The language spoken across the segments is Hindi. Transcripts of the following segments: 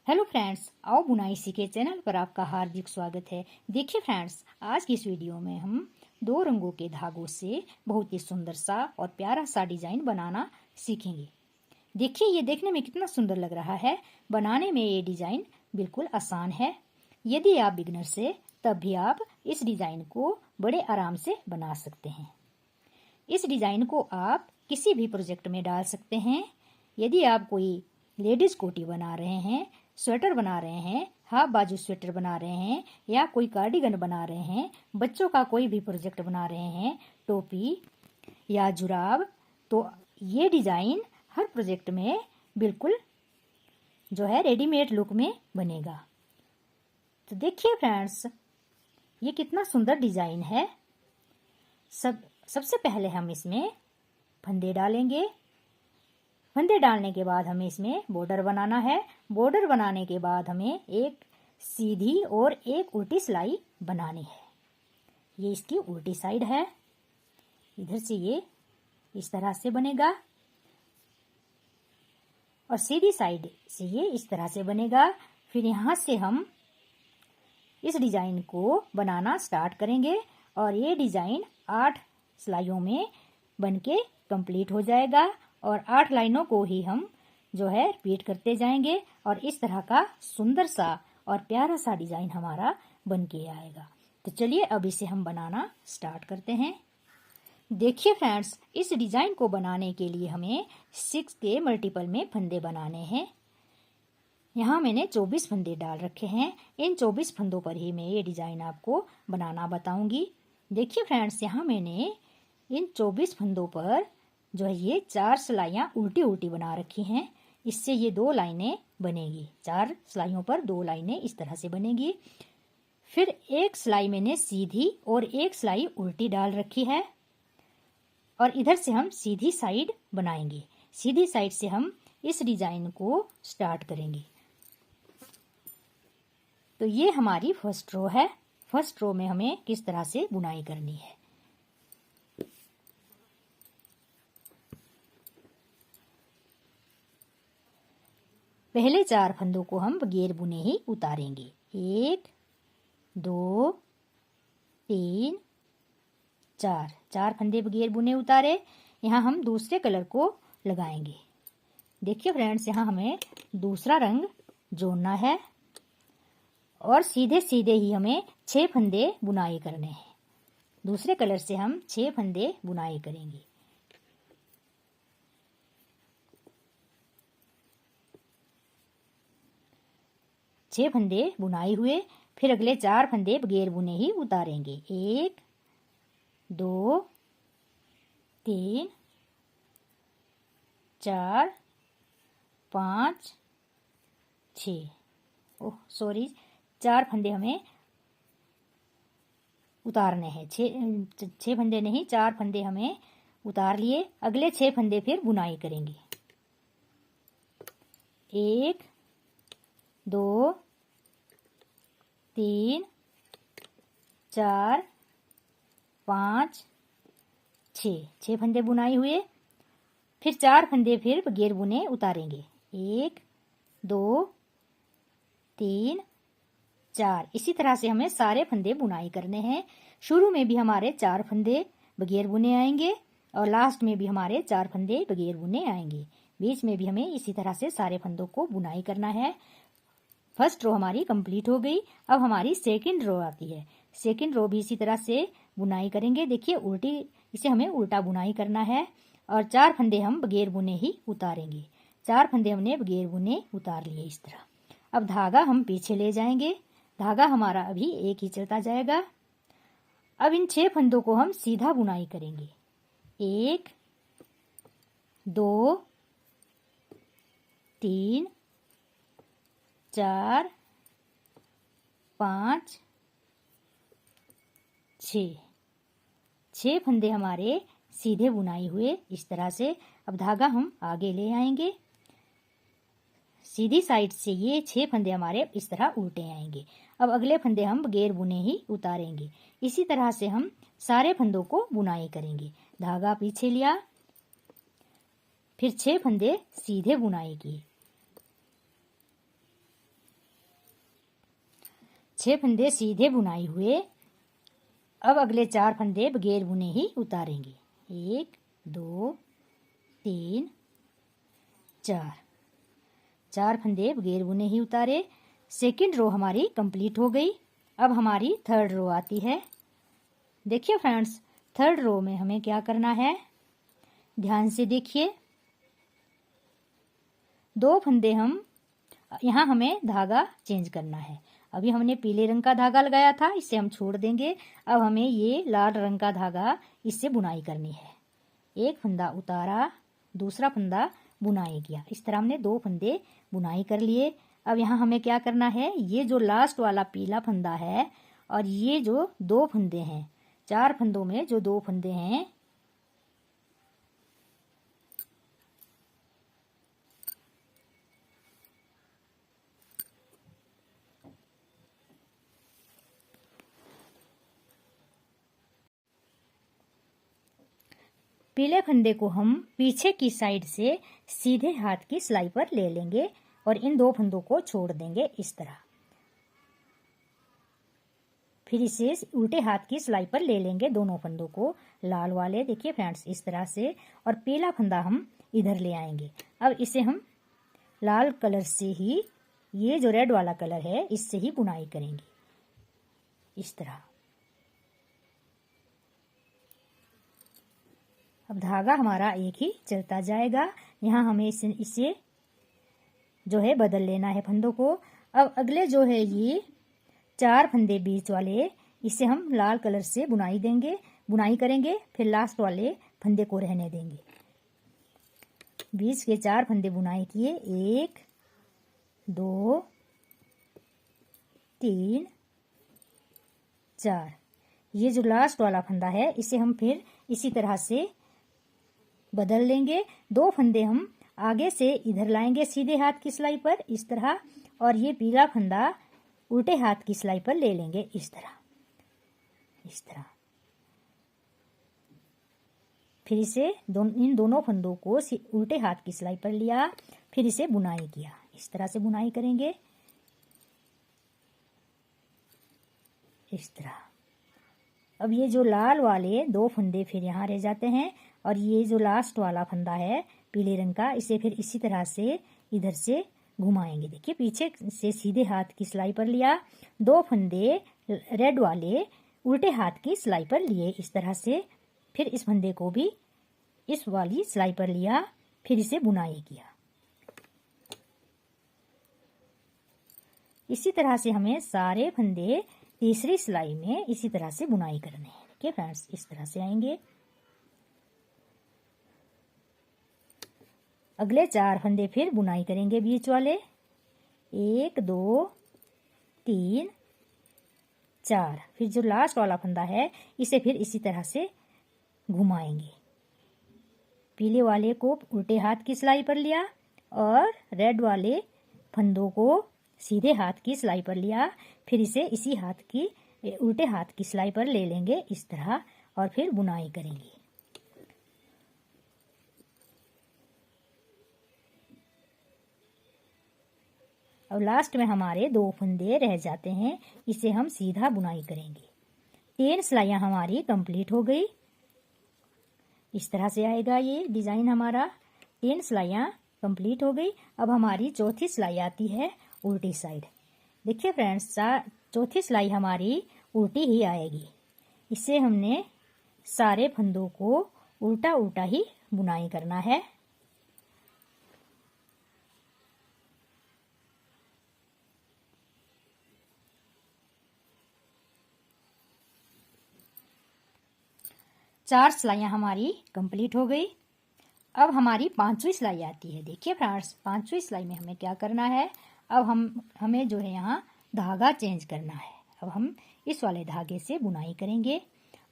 हेलो फ्रेंड्स, आओ बुनाई सीखे चैनल पर आपका हार्दिक स्वागत है। देखिए फ्रेंड्स, आज की इस वीडियो में हम दो रंगों के धागों से बहुत ही सुंदर सा और प्यारा सा डिजाइन बनाना सीखेंगे। देखिए, ये देखने में कितना सुंदर लग रहा है। बनाने में ये डिजाइन बिल्कुल आसान है। यदि आप बिगनर से, तब भी आप इस डिजाइन को बड़े आराम से बना सकते हैं। इस डिजाइन को आप किसी भी प्रोजेक्ट में डाल सकते हैं। यदि आप कोई लेडीज कोटी बना रहे हैं, स्वेटर बना रहे हैं, हाफ बाजू स्वेटर बना रहे हैं, या कोई कार्डिगन बना रहे हैं, बच्चों का कोई भी प्रोजेक्ट बना रहे हैं, टोपी या जुराब, तो ये डिजाइन हर प्रोजेक्ट में बिल्कुल रेडीमेड लुक में बनेगा। तो देखिए फ्रेंड्स, ये कितना सुंदर डिजाइन है। सबसे पहले हम इसमें फंदे डालेंगे। फंदे डालने के बाद हमें इसमें बॉर्डर बनाना है। बॉर्डर बनाने के बाद हमें एक सीधी और एक उल्टी सिलाई बनानी है। ये इसकी उल्टी साइड है। इधर से ये इस तरह से बनेगा और सीधी साइड से ये इस तरह से बनेगा। फिर यहाँ से हम इस डिजाइन को बनाना स्टार्ट करेंगे और ये डिजाइन 8 सिलाइयों में बनके कंप्लीट हो जाएगा और 8 लाइनों को ही हम रिपीट करते जाएंगे और इस तरह का सुंदर सा और प्यारा सा डिजाइन हमारा बनके आएगा। तो चलिए अब इसे हम बनाना स्टार्ट करते हैं। देखिए फ्रेंड्स, इस डिजाइन को बनाने के लिए हमें 6 के मल्टीपल में फंदे बनाने हैं। यहाँ मैंने 24 फंदे डाल रखे हैं। इन 24 फंदों पर ही मैं ये डिजाइन आपको बनाना बताऊंगी। देखिए फ्रेंड्स, यहाँ मैंने इन 24 फंदों पर ये 4 सिलाइयाँ उल्टी उल्टी बना रखी हैं। इससे ये 2 लाइनें बनेगी। 4 सिलाइयों पर 2 लाइनें इस तरह से बनेगी। फिर एक सिलाई मैंने सीधी और एक सिलाई उल्टी डाल रखी है और इधर से हम सीधी साइड बनाएंगे। सीधी साइड से हम इस डिजाइन को स्टार्ट करेंगे। तो ये हमारी फर्स्ट रो है। फर्स्ट रो में हमें किस तरह से बुनाई करनी है। पहले 4 फंदों को हम बगैर बुने ही उतारेंगे। 1 2 3 4 फंदे बगैर बुने उतारे। यहाँ हम दूसरे कलर को लगाएंगे। देखिए फ्रेंड्स, यहाँ हमें दूसरा रंग जोड़ना है और सीधे सीधे ही हमें 6 फंदे बुनाई करने हैं। दूसरे कलर से हम 6 फंदे बुनाई करेंगे। छह फंदे बुनाई हुए। फिर अगले 4 फंदे बगैर बुने ही उतारेंगे। 1 2 3 4 5 6 4 फंदे हमें उतारने हैं। 6 फंदे नहीं, 4 फंदे हमें उतार लिए। अगले 6 फंदे फिर बुनाई करेंगे। 1 2 3 4 5 6 फंदे बुनाई हुए। फिर 4 फंदे फिर बगैर बुने उतारेंगे। 1 2 3 4। इसी तरह से हमें सारे फंदे बुनाई करने हैं। शुरू में भी हमारे 4 फंदे बगैर बुने आएंगे और लास्ट में भी हमारे 4 फंदे बगैर बुने आएंगे। बीच में भी हमें इसी तरह से सारे फंदों को बुनाई करना है। फर्स्ट रो हमारी कंप्लीट हो गई। अब हमारी सेकंड रो आती है। सेकंड रो भी इसी तरह से बुनाई करेंगे। देखिए उल्टी, इसे हमें उल्टा बुनाई करना है और 4 फंदे हम बगैर बुने ही उतारेंगे। 4 फंदे हमने बगैर बुने उतार लिए इस तरह। अब धागा हम पीछे ले जाएंगे। धागा हमारा अभी एक ही चलता जाएगा। अब इन 6 फंदों को हम सीधा बुनाई करेंगे। 1 2 3 4 5 6 फंदे हमारे सीधे बुनाई हुए इस तरह से। अब धागा हम आगे ले आएंगे। सीधी साइड से ये 6 फंदे हमारे इस तरह उल्टे आएंगे। अब अगले फंदे हम बगैर बुने ही उतारेंगे। इसी तरह से हम सारे फंदों को बुनाई करेंगे। धागा पीछे लिया, फिर 6 फंदे सीधे बुनाई की। 6 फंदे सीधे बुनाई हुए। अब अगले 4 फंदे बगैर बुने ही उतारेंगे। 1 2 3 4 4 फंदे बगैर बुने ही उतारे। सेकंड रो हमारी कंप्लीट हो गई। अब हमारी थर्ड रो आती है। देखिए फ्रेंड्स, थर्ड रो में हमें क्या करना है, ध्यान से देखिए। 2 फंदे हम यहाँ हमें धागा चेंज करना है। अभी हमने पीले रंग का धागा लगाया था, इसे हम छोड़ देंगे। अब हमें ये लाल रंग का धागा, इससे बुनाई करनी है। एक फंदा उतारा, दूसरा फंदा बुनाई किया। इस तरह हमने 2 फंदे बुनाई कर लिए। अब यहाँ हमें क्या करना है, ये जो लास्ट वाला पीला फंदा है और ये जो 2 फंदे हैं, 4 फंदों में जो 2 फंदे हैं, पीले फंदे को हम पीछे की साइड से सीधे हाथ की सिलाई पर ले लेंगे और इन 2 फंदों को छोड़ देंगे इस तरह। फिर इसे उल्टे हाथ की सिलाई पर ले लेंगे दोनों फंदों को, लाल वाले, देखिए फ्रेंड्स, इस तरह से। और पीला फंदा हम इधर ले आएंगे। अब इसे हम लाल कलर से ही, ये जो रेड वाला कलर है, इससे ही बुनाई करेंगे इस तरह। अब धागा हमारा एक ही चलता जाएगा। यहाँ हमें इसे जो है बदल लेना है फंदों को। अब अगले जो है ये 4 फंदे बीच वाले, इसे हम लाल कलर से बुनाई करेंगे। फिर लास्ट वाले फंदे को रहने देंगे। बीच के 4 फंदे बुनाई किए, 1 2 3 4। ये जो लास्ट वाला फंदा है, इसे हम फिर इसी तरह से बदल लेंगे। 2 फंदे हम आगे से इधर लाएंगे सीधे हाथ की सिलाई पर इस तरह, और ये पीला फंदा उल्टे हाथ की सिलाई पर ले लेंगे इस तरह। फिर इसे इन दोनों फंदों को उल्टे हाथ की सिलाई पर लिया, फिर इसे बुनाई किया। इस तरह से बुनाई करेंगे इस तरह। अब ये जो लाल वाले 2 फंदे फिर यहाँ रह जाते हैं, और ये जो लास्ट वाला फंदा है पीले रंग का, इसे फिर इसी तरह से इधर से घुमाएंगे। देखिए, पीछे से सीधे हाथ की सिलाई पर लिया, 2 फंदे रेड वाले उल्टे हाथ की सिलाई पर लिए इस तरह से। फिर इस फंदे को भी इस वाली सिलाई पर लिया, फिर इसे बुनाई किया। इसी तरह से हमें सारे फंदे तीसरी सिलाई में इसी तरह से बुनाई करने हैं। देखिए फ्रेंड्स, इस तरह से आएंगे। अगले 4 फंदे फिर बुनाई करेंगे बीच वाले, 1 2 3 4। फिर जो लास्ट वाला फंदा है, इसे फिर इसी तरह से घुमाएंगे। पीले वाले को उल्टे हाथ की सिलाई पर लिया और रेड वाले फंदों को सीधे हाथ की सिलाई पर लिया, फिर इसे इसी हाथ की उल्टे हाथ की सिलाई पर ले लेंगे इस तरह, और फिर बुनाई करेंगे। और लास्ट में हमारे 2 फंदे रह जाते हैं, इसे हम सीधा बुनाई करेंगे। 3 सिलाइयाँ हमारी कंप्लीट हो गई। इस तरह से आएगा ये डिजाइन हमारा। 3 सिलाइयाँ कंप्लीट हो गई। अब हमारी चौथी सिलाई आती है उल्टी साइड। देखिए फ्रेंड्स, चौथी सिलाई हमारी उल्टी ही आएगी। इसे हमने सारे फंदों को उल्टा उल्टा ही बुनाई करना है। चार सिलाइयाँ हमारी कंप्लीट हो गई। अब हमारी 5वीं सिलाई आती है। देखिए फ्रेंड्स, 5वीं सिलाई में हमें क्या करना है, अब हमें जो है यहाँ धागा चेंज करना है। अब हम इस वाले धागे से बुनाई करेंगे।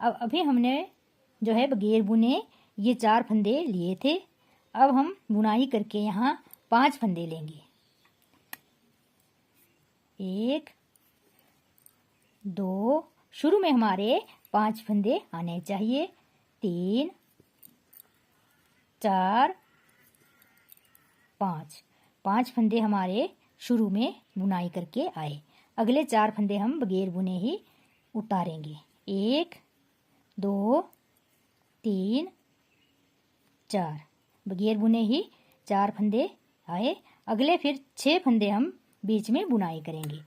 अब अभी हमने जो है बगैर बुने ये 4 फंदे लिए थे। अब हम बुनाई करके यहाँ 5 फंदे लेंगे। 1 2, शुरू में हमारे 5 फंदे आने चाहिए। 3 4 5 फंदे हमारे शुरू में बुनाई करके आए। अगले 4 फंदे हम बगैर बुने ही उतारेंगे। 1 2 3 4 बगैर बुने ही 4 फंदे आए। अगले फिर 6 फंदे हम बीच में बुनाई करेंगे।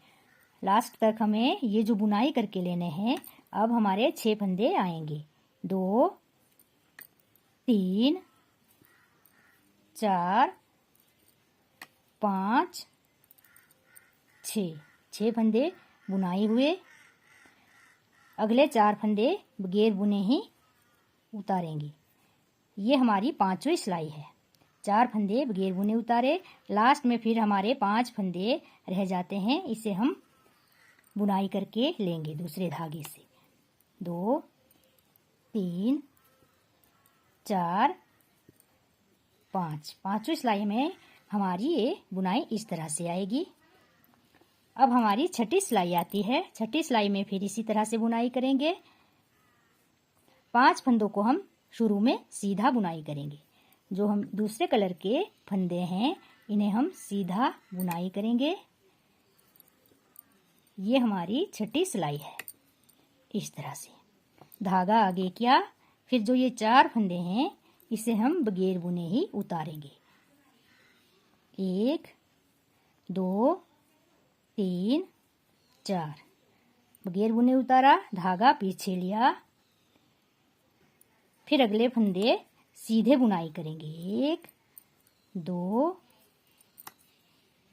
लास्ट तक हमें ये जो बुनाई करके लेने हैं। अब हमारे 6 फंदे आएंगे। 2 3 4 5 6 फंदे बुनाई हुए। अगले 4 फंदे बगैर बुने ही उतारेंगे। ये हमारी 5वीं सिलाई है। 4 फंदे बगैर बुने उतारे। लास्ट में फिर हमारे 5 फंदे रह जाते हैं। इसे हम बुनाई करके लेंगे दूसरे धागे से। 2 3 4 5 5वीं सिलाई में हमारी ये बुनाई इस तरह से आएगी। अब हमारी 6ठी सिलाई आती है। 6ठी सिलाई में फिर इसी तरह से बुनाई करेंगे। 5 फंदों को हम शुरू में सीधा बुनाई करेंगे। जो हम दूसरे कलर के फंदे हैं इन्हें हम सीधा बुनाई करेंगे। ये हमारी 6ठी सिलाई है। इस तरह से धागा आगे किया। फिर जो ये 4 फंदे हैं इसे हम बगैर बुने ही उतारेंगे। 1 2 3 4 बगैर बुने उतारा, धागा पीछे लिया। फिर अगले फंदे सीधे बुनाई करेंगे। 1 2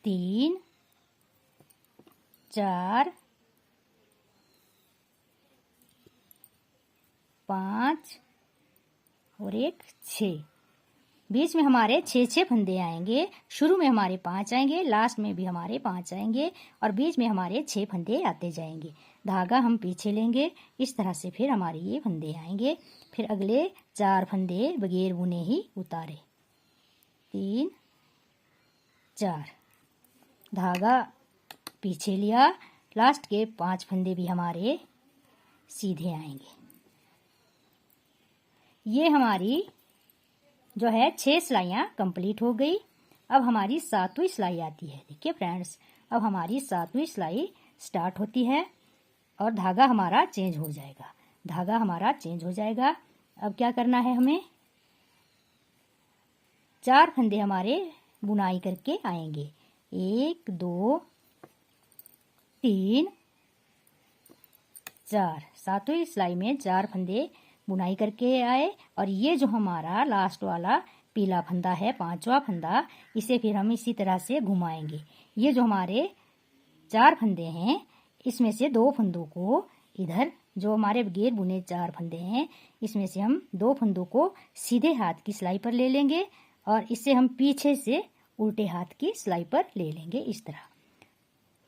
3 4 5 और 1 6। बीच में हमारे 6 फंदे आएंगे। शुरू में हमारे 5 आएंगे, लास्ट में भी हमारे 5 आएंगे और बीच में हमारे 6 फंदे आते जाएंगे। धागा हम पीछे लेंगे। इस तरह से फिर हमारे ये फंदे आएंगे। फिर अगले 4 फंदे बगैर बुने ही उतारे। 3 4 धागा पीछे लिया। लास्ट के 5 फंदे भी हमारे सीधे आएंगे। ये हमारी जो है 6 सिलाइयाँ कंप्लीट हो गई। अब हमारी 7वीं सिलाई आती है। देखिए फ्रेंड्स, अब हमारी 7वीं सिलाई स्टार्ट होती है और धागा हमारा चेंज हो जाएगा। धागा हमारा चेंज हो जाएगा। अब क्या करना है हमें, 4 फंदे हमारे बुनाई करके आएंगे। 1 2 3 4 7वीं सिलाई में 4 फंदे बुनाई करके आए और ये जो हमारा लास्ट वाला पीला फंदा है, 5वां फंदा, इसे फिर हम इसी तरह से घुमाएंगे। ये जो हमारे 4 फंदे हैं इसमें से 2 फंदों को इधर, जो हमारे बगैर बुने 4 फंदे हैं इसमें से हम 2 फंदों को सीधे हाथ की सिलाई पर ले लेंगे और इसे हम पीछे से उल्टे हाथ की सिलाई पर ले लेंगे इस तरह।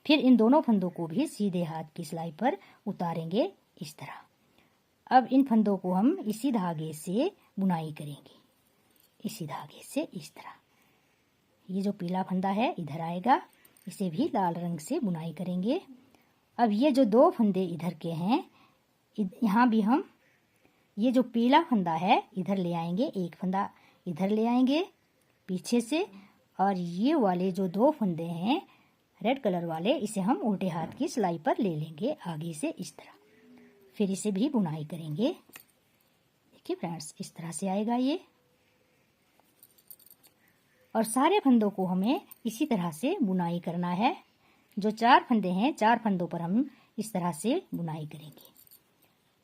फिर इन दोनों फंदों को भी सीधे हाथ की सिलाई पर उतारेंगे इस तरह। अब इन फंदों को हम इसी धागे से बुनाई करेंगे। इसी धागे से इस तरह। ये जो पीला फंदा है इधर आएगा, इसे भी लाल रंग से बुनाई करेंगे। अब ये जो 2 फंदे इधर के हैं, यहाँ भी हम ये जो पीला फंदा है इधर ले आएंगे, एक फंदा इधर ले आएंगे पीछे से, और ये वाले जो 2 फंदे हैं रेड कलर वाले, इसे हम उल्टे हाथ की सिलाई पर ले लेंगे आगे से इस तरह। फिर इसे भी बुनाई करेंगे। देखिए फ्रेंड्स, इस तरह से आएगा ये। और सारे फंदों को हमें इसी तरह से बुनाई करना है। जो 4 फंदे हैं, 4 फंदों पर हम इस तरह से बुनाई करेंगे।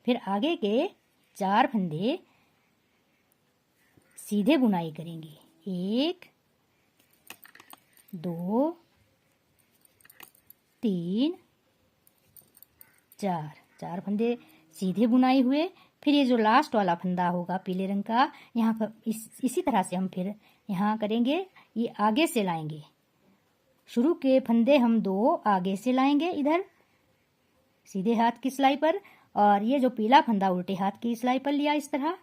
फिर आगे के 4 फंदे सीधे बुनाई करेंगे। 1 2 3 4 4 फंदे सीधे बुनाई हुए। फिर ये जो लास्ट वाला फंदा होगा पीले रंग का, यहाँ पर इसी तरह से हम फिर यहाँ करेंगे। ये आगे से लाएंगे, शुरू के फंदे हम 2 आगे से लाएंगे इधर सीधे हाथ की सिलाई पर, और ये जो पीला फंदा उल्टे हाथ की सिलाई पर लिया इस तरह।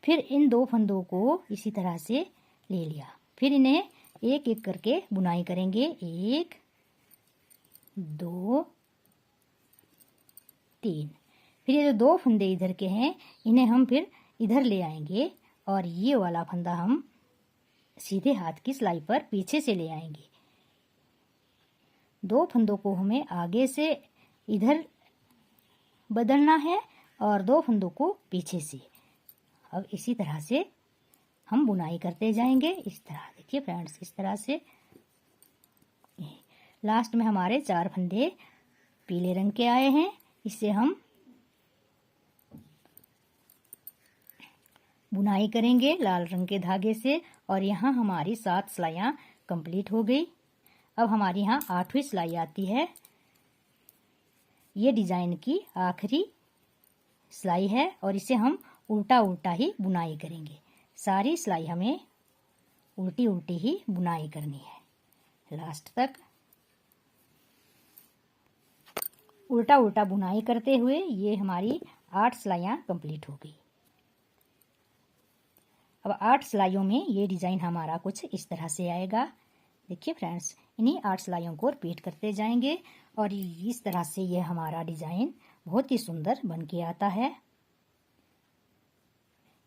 फिर इन 2 फंदों को इसी तरह से ले लिया। फिर इन्हें एक एक करके बुनाई करेंगे। 1 2 3। फिर ये जो 2 फंदे इधर के हैं इन्हें हम फिर इधर ले आएंगे और ये वाला फंदा हम सीधे हाथ की सिलाई पर पीछे से ले आएंगे। 2 फंदों को हमें आगे से इधर बदलना है और 2 फंदों को पीछे से। अब इसी तरह से हम बुनाई करते जाएंगे। इस तरह देखिए फ्रेंड्स, इस तरह से लास्ट में हमारे 4 फंदे पीले रंग के आए हैं। इससे हम बुनाई करेंगे लाल रंग के धागे से और यहाँ हमारी 7 सिलाइयाँ कंप्लीट हो गई। अब हमारी यहाँ 8वीं सिलाई आती है। ये डिजाइन की आखिरी सिलाई है और इसे हम उल्टा उल्टा ही बुनाई करेंगे। सारी सिलाई हमें उल्टी उल्टी ही बुनाई करनी है लास्ट तक। उल्टा उल्टा बुनाई करते हुए ये हमारी 8 सिलाइयाँ कंप्लीट हो गई। अब 8 सिलाइयों में ये डिजाइन हमारा कुछ इस तरह से आएगा। देखिए फ्रेंड्स, इन्हीं 8 सिलाइयों को रिपीट करते जाएंगे और इस तरह से ये हमारा डिजाइन बहुत ही सुंदर बन के आता है।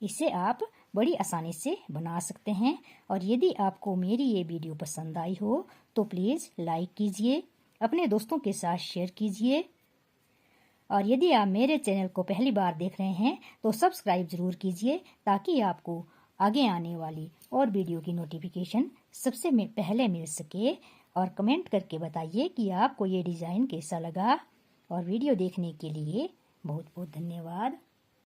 इसे आप बड़ी आसानी से बना सकते हैं और यदि आपको मेरी ये वीडियो पसंद आई हो तो प्लीज़ लाइक कीजिए, अपने दोस्तों के साथ शेयर कीजिए और यदि आप मेरे चैनल को पहली बार देख रहे हैं तो सब्सक्राइब ज़रूर कीजिए ताकि आपको आगे आने वाली और वीडियो की नोटिफिकेशन सबसे पहले मिल सके। और कमेंट करके बताइए कि आपको ये डिज़ाइन कैसा लगा। और वीडियो देखने के लिए बहुत बहुत धन्यवाद।